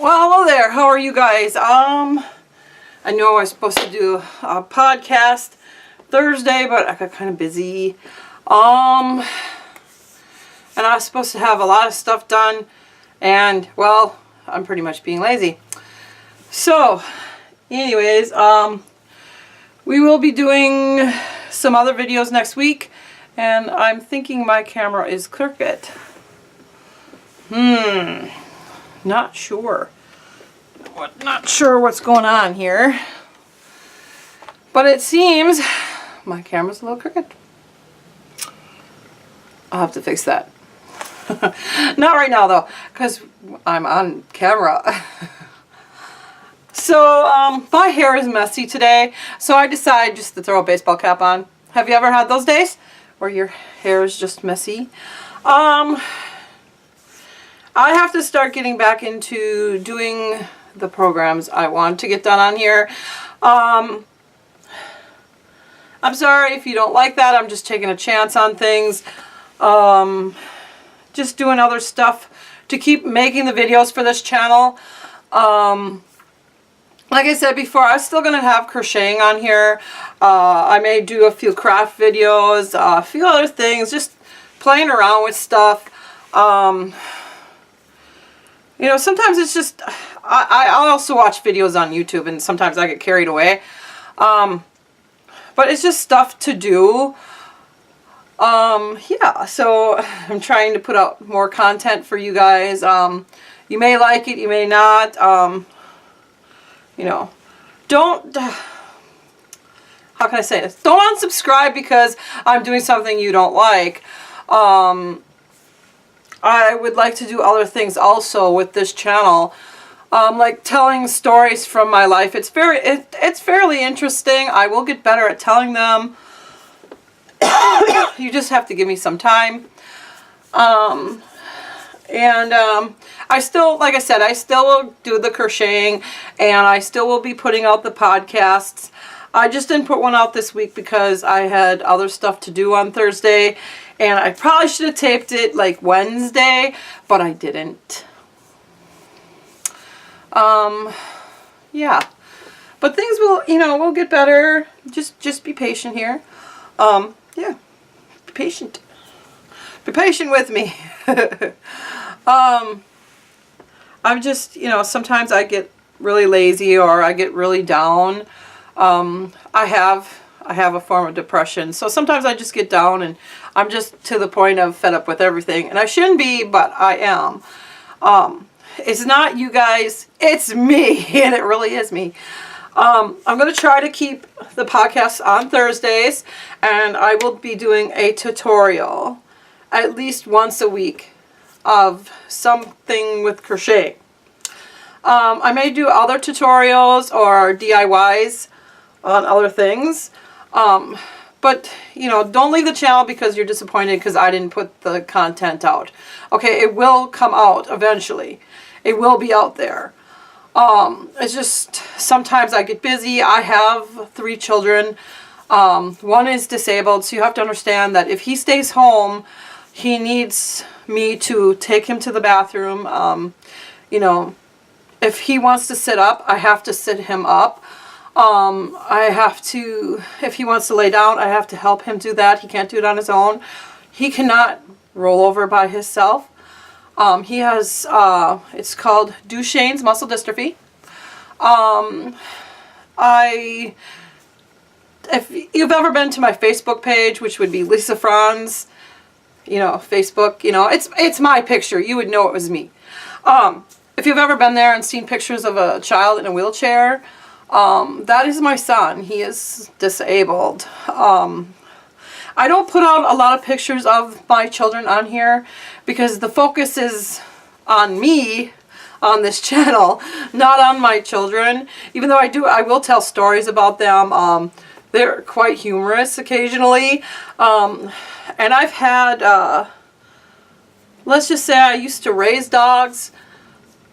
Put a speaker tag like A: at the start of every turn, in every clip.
A: Well, hello there. How are you guys? I know I was supposed to do a podcast Thursday, but I got kind of busy. And I was supposed to have a lot of stuff done, and well, I'm pretty much being lazy. So, anyways, we will be doing some other videos next week, and I'm thinking my camera is crooked. Not sure. Not sure what's going on here. But it seems my camera's a little crooked. I'll have to fix that. Not right now though, because I'm on camera. So, my hair is messy today, so I decided just to throw a baseball cap on. Have you ever had those days where your hair is just messy? I have to start getting back into doing the programs I want to get done on here. I'm sorry if you don't like that. I'm just taking a chance on things. Just doing other stuff to keep making the videos for this channel. Like I said before, I'm still going to have crocheting on here. I may do a few craft videos, a few other things, just playing around with stuff. You know, sometimes it's just, I also watch videos on YouTube, and sometimes I get carried away. But it's just stuff to do. Yeah, so I'm trying to put out more content for you guys. You may like it, you may not. You know, don't, how can I say this? Don't unsubscribe because I'm doing something you don't like. I would like to do other things also with this channel. Like telling stories from my life. It's fairly interesting. I will get better at telling them. You just have to give me some time. I still, like I said, I still will do the crocheting, and I still will be putting out the podcasts. I just didn't put one out this week because I had other stuff to do on Thursday, and I probably should have taped it like Wednesday, but I didn't. Yeah. But things will, you know, will get better. Just be patient here. Yeah. Be patient. Be patient with me. I'm just, you know, sometimes I get really lazy or I get really down. I have a form of depression, so sometimes I just get down and I'm just to the point of fed up with everything, and I shouldn't be, but I am. It's not you guys, it's me, and it really is me. I'm going to try to keep the podcast on Thursdays, and I will be doing a tutorial at least once a week of something with crochet. I may do other tutorials or DIYs on other things. But, you know, don't leave the channel because you're disappointed because I didn't put the content out. Okay, it will come out eventually. It will be out there. It's just sometimes I get busy. I have 3 children. One is disabled, so you have to understand that if he stays home, he needs me to take him to the bathroom. You know, if he wants to sit up, I have to sit him up. I have to, if he wants to lay down, I have to help him do that. He can't do it on his own. He cannot roll over by himself. He has, it's called Duchenne's muscle dystrophy. If you've ever been to my Facebook page, which would be Lisa Franz, you know, Facebook, you know, it's my picture. You would know it was me. If you've ever been there and seen pictures of a child in a wheelchair, that is my son. He is disabled. I don't put out a lot of pictures of my children on here because the focus is on me on this channel, not on my children. Even though I will tell stories about them. They're quite humorous occasionally. And I've had, let's just say I used to raise dogs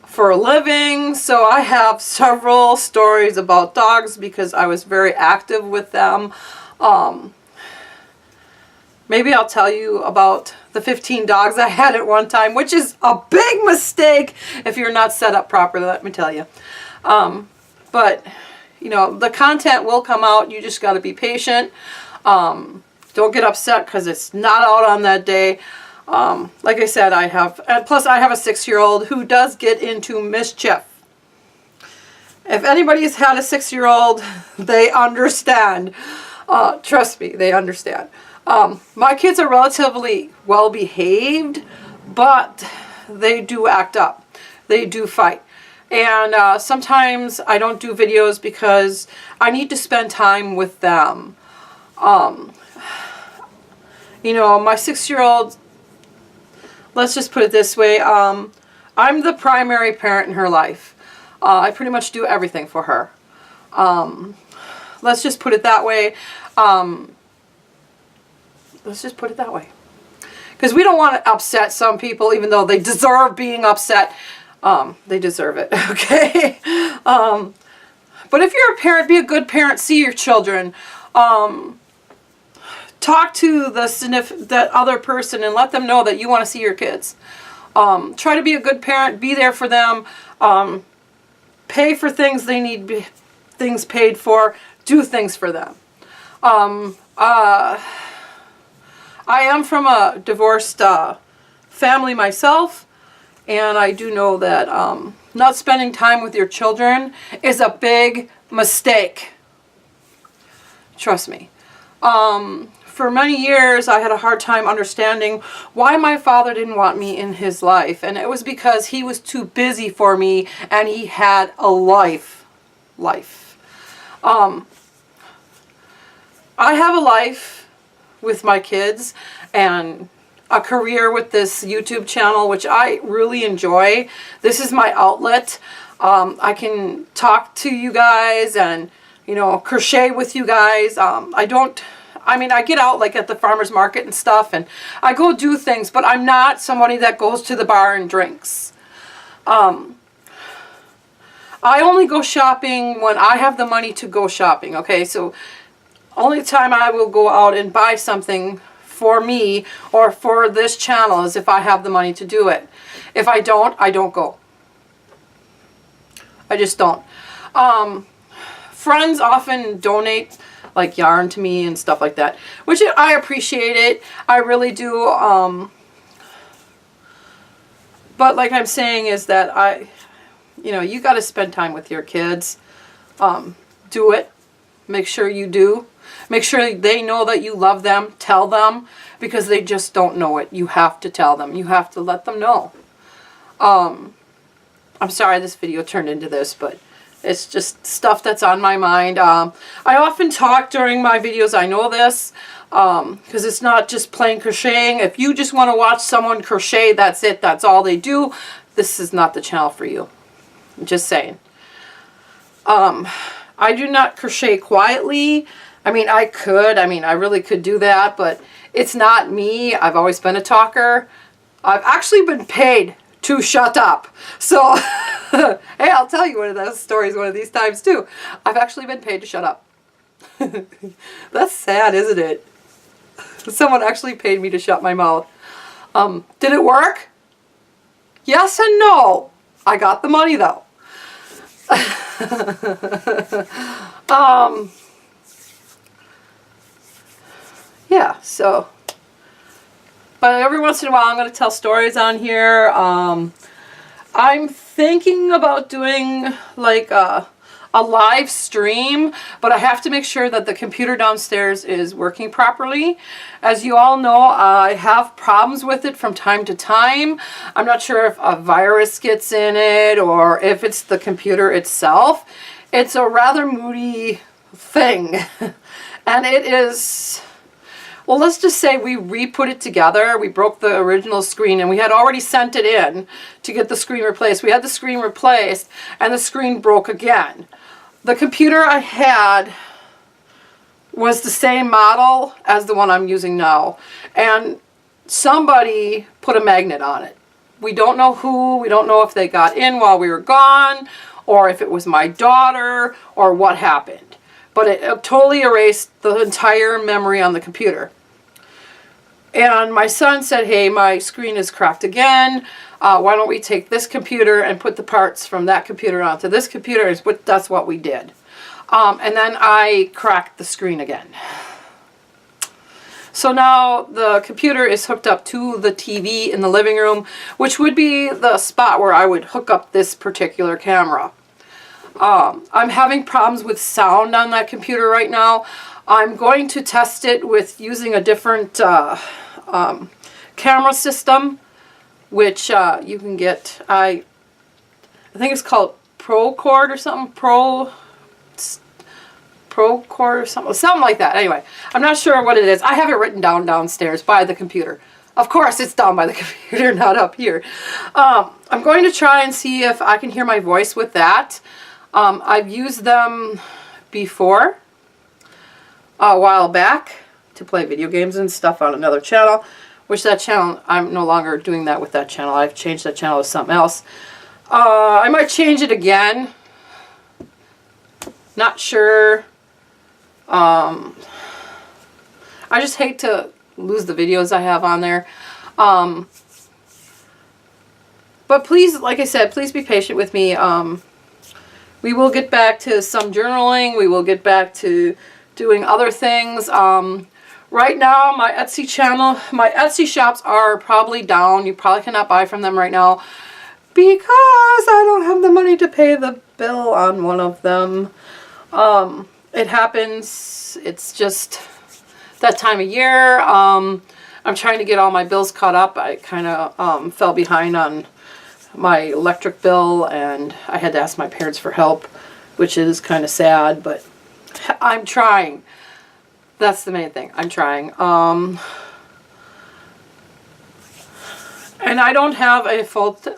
A: for a living, so I have several stories about dogs because I was very active with them. maybe I'll tell you about the 15 dogs I had at one time, which is a big mistake if you're not set up properly, let me tell you. But, you know, the content will come out. You just got to be patient. Don't get upset because it's not out on that day. Like I said, plus I have a 6-year-old who does get into mischief. If anybody's had a 6-year-old, they understand. Trust me, they understand. My kids are relatively well behaved, but they do act up. They do fight. And sometimes I don't do videos because I need to spend time with them. You know, my 6-year-old, let's just put it this way, I'm the primary parent in her life. I pretty much do everything for her. Let's just put it that way. Let's just put it that way. Because we don't want to upset some people, even though they deserve being upset. They deserve it, okay? But if you're a parent, be a good parent. See your children. Talk to that other person and let them know that you want to see your kids. Try to be a good parent. Be there for them. Pay for things they need things paid for. Do things for them. I am from a divorced family myself, and I do know that not spending time with your children is a big mistake. Trust me. For many years, I had a hard time understanding why my father didn't want me in his life. And it was because he was too busy for me and he had a life. I have a life with my kids and a career with this YouTube channel, which I really enjoy. This is my outlet. I can talk to you guys and, you know, crochet with you guys. I get out like at the farmer's market and stuff, and I go do things, but I'm not somebody that goes to the bar and drinks. I only go shopping when I have the money to go shopping, okay? So only time I will go out and buy something for me or for this channel is if I have the money to do it. If I don't go. I just don't. Friends often donate like yarn to me and stuff like that, which I appreciate it. I really do. But like I'm saying is that you got to spend time with your kids. Do it. Make sure you do. Make sure they know that you love them. Tell them, because they just don't know it. You have to tell them. You have to let them know. I'm sorry this video turned into this, but it's just stuff that's on my mind. I often talk during my videos. I know this, because it's not just plain crocheting. If you just want to watch someone crochet, that's it. That's all they do. This is not the channel for you. I'm just saying. I do not crochet quietly. I mean, I could. I mean, I really could do that, but it's not me. I've always been a talker. I've actually been paid to shut up. So, hey, I'll tell you one of those stories one of these times too. I've actually been paid to shut up. That's sad, isn't it? Someone actually paid me to shut my mouth. Did it work? Yes and no. I got the money though. Yeah, so, but every once in a while I'm going to tell stories on here. I'm thinking about doing like a live stream, but I have to make sure that the computer downstairs is working properly. As you all know, I have problems with it from time to time. I'm not sure if a virus gets in it or if it's the computer itself. It's a rather moody thing. And it is, well, let's just say we re-put it together. We broke the original screen and we had already sent it in to get the screen replaced. We had the screen replaced and the screen broke again. The computer I had was the same model as the one I'm using now. And somebody put a magnet on it. We don't know who. We don't know if they got in while we were gone or if it was my daughter or what happened. But it totally erased the entire memory on the computer. And my son said, hey, my screen is cracked again. Why don't we take this computer and put the parts from that computer onto this computer? That's what we did. And then I cracked the screen again. So now the computer is hooked up to the TV in the living room, which would be the spot where I would hook up this particular camera. I'm having problems with sound on that computer right now. I'm going to test it with using a different camera system, which you can get. I think it's called Procord or something. Procord or something like that. Anyway, I'm not sure what it is. I have it written down downstairs by the computer. Of course, it's down by the computer, not up here. I'm going to try and see if I can hear my voice with that. I've used them before, a while back, to play video games and stuff on another channel, which that channel, I'm no longer doing that with that channel. I've changed that channel to something else. I might change it again. Not sure. I just hate to lose the videos I have on there. But please, like I said, please be patient with me. We will get back to some journaling. We will get back to doing other things. Right now, my Etsy channel, my Etsy shops are probably down. You probably cannot buy from them right now because I don't have the money to pay the bill on one of them. It happens. It's just that time of year. I'm trying to get all my bills caught up. I kind of fell behind on my electric bill, and I had to ask my parents for help, which is kind of sad, but I'm trying. That's the main thing. I'm trying. And I don't have a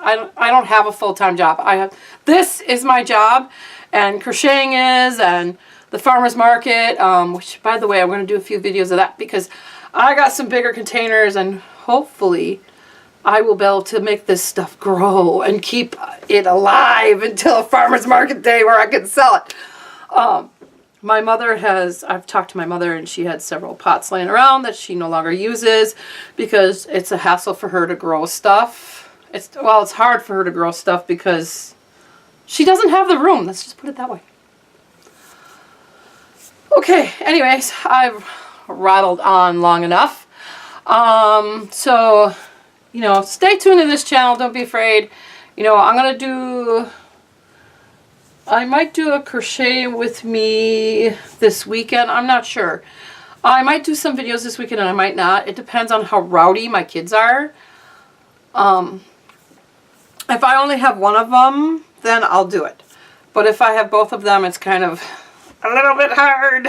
A: I don't have a full-time job. This is my job, and crocheting is, and the farmer's market, which, by the way, I'm going to do a few videos of that because I got some bigger containers, and hopefully I will be able to make this stuff grow and keep it alive until a farmer's market day where I can sell it. My mother I've talked to my mother, and she had several pots laying around that she no longer uses because it's a hassle for her to grow stuff. It's hard for her to grow stuff because she doesn't have the room. Let's just put it that way. Okay, anyways, I've rattled on long enough. So, you know, stay tuned to this channel. Don't be afraid. You know, I might do a crochet with me this weekend. I'm not sure. I might do some videos this weekend and I might not. It depends on how rowdy my kids are. If I only have one of them, then I'll do it. But if I have both of them, it's kind of a little bit hard.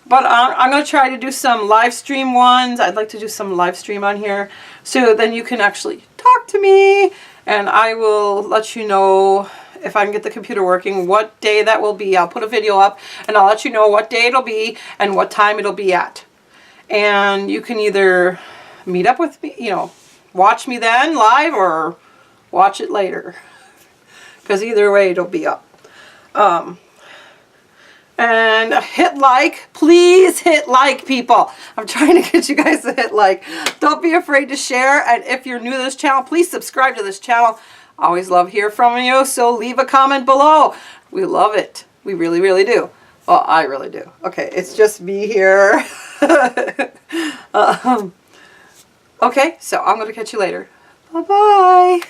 A: But I'm going to try to do some live stream ones. I'd like to do some live stream on here. So then you can actually talk to me. And I will let you know if I can get the computer working, what day that will be. I'll put a video up and I'll let you know what day it'll be and what time it'll be at. And you can either meet up with me, you know, watch me then live or watch it later. Because either way it'll be up. And hit like. Please hit like, people. I'm trying to get you guys to hit like. Don't be afraid to share. And if you're new to this channel, please subscribe to this channel. Always love hear from you, so leave a comment below. We love it. We really, really do. Well, I really do. Okay, it's just me here. Okay, so I'm going to catch you later. Bye-bye.